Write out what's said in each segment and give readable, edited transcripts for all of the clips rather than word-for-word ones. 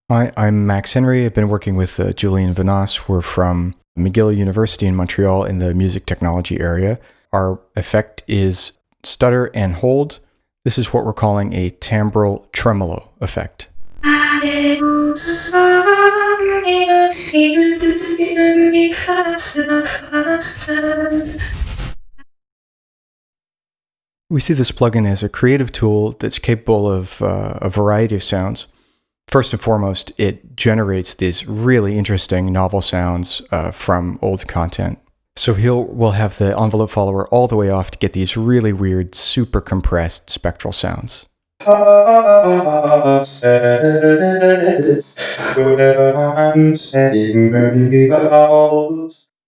Hi, I'm Max Henry. I've been working with Julian and Vanasse. We're from McGill University in Montreal in the music technology area. Our effect is stutter and hold. This is what we're calling a timbral tremolo effect. We see this plugin as a creative tool that's capable of a variety of sounds. First and foremost, it generates these really interesting novel sounds from old content. So we'll have the envelope follower all the way off to get these really weird, super compressed spectral sounds.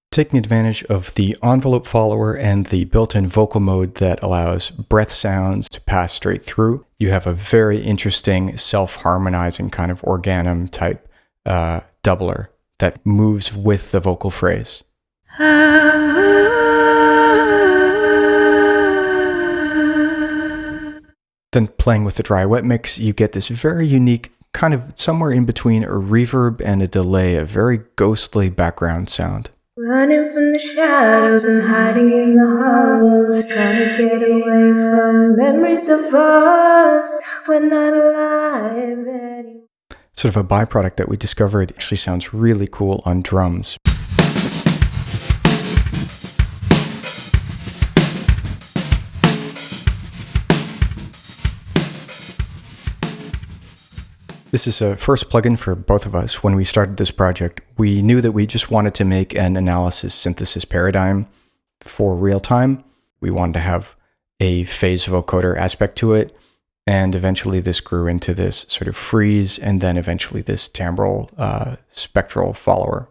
Taking advantage of the envelope follower and the built-in vocal mode that allows breath sounds to pass straight through, you have a very interesting self-harmonizing kind of organum type doubler that moves with the vocal phrase. Then playing with the dry wet mix, you get this very unique, kind of somewhere in between a reverb and a delay, a very ghostly background sound. Running from the shadows and hiding in the hollows, trying to get away from memories of us. We're not alive anymore. Sort of a byproduct that we discovered actually sounds really cool on drums. This is a first plugin for both of us. When we started this project, we knew that we just wanted to make an analysis synthesis paradigm for real time. We wanted to have a phase vocoder aspect to it. And eventually this grew into this sort of freeze and then eventually this timbral spectral follower.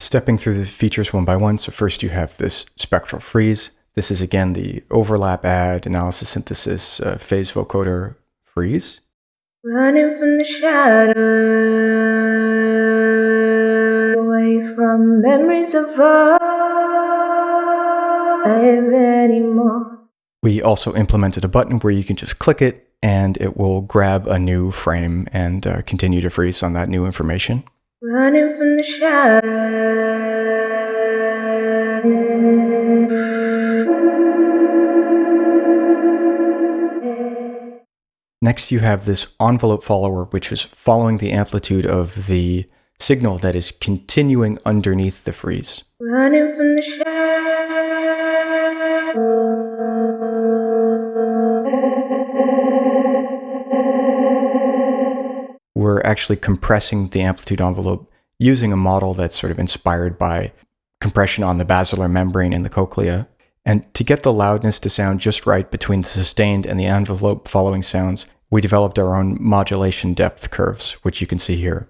Stepping through the features one by one. So first you have this spectral freeze. This is again the overlap add analysis synthesis phase vocoder freeze. Running from the shadows, away from memories of us anymore. We also implemented a button where you can just click it and it will grab a new frame and continue to freeze on that new information. Running from the shadows. Next, you have this envelope follower, which is following the amplitude of the signal that is continuing underneath the freeze. Running from the shadows. We're actually compressing the amplitude envelope using a model that's sort of inspired by compression on the basilar membrane in the cochlea. And to get the loudness to sound just right between the sustained and the envelope following sounds, we developed our own modulation depth curves, which you can see here.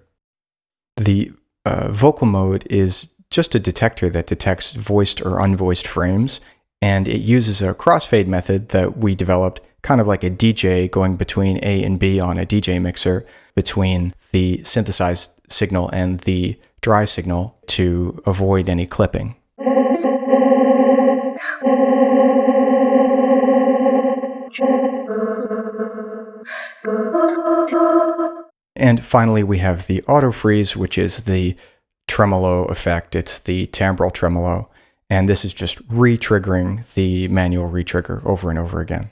The vocal mode is just a detector that detects voiced or unvoiced frames, and it uses a crossfade method that we developed, kind of like a DJ going between A and B on a DJ mixer, between the synthesized signal and the dry signal to avoid any clipping. And finally, we have the auto freeze, which is the tremolo effect. It's the timbral tremolo. And this is just re-triggering the manual re-trigger over and over again.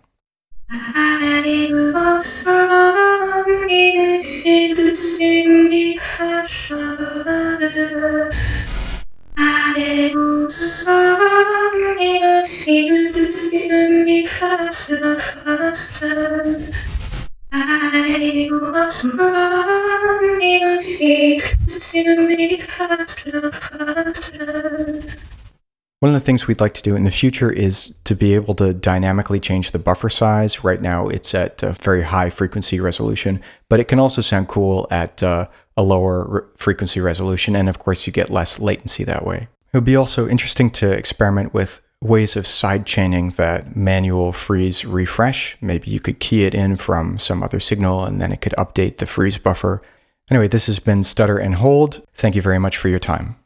One of the things we'd like to do in the future is to be able to dynamically change the buffer size. Right now it's at a very high frequency resolution, but it can also sound cool at a lower frequency resolution, and of course you get less latency that way. It would be also interesting to experiment with ways of side-chaining that manual freeze refresh. Maybe you could key it in from some other signal and then it could update the freeze buffer. Anyway, this has been Stutter and Hold. Thank you very much for your time.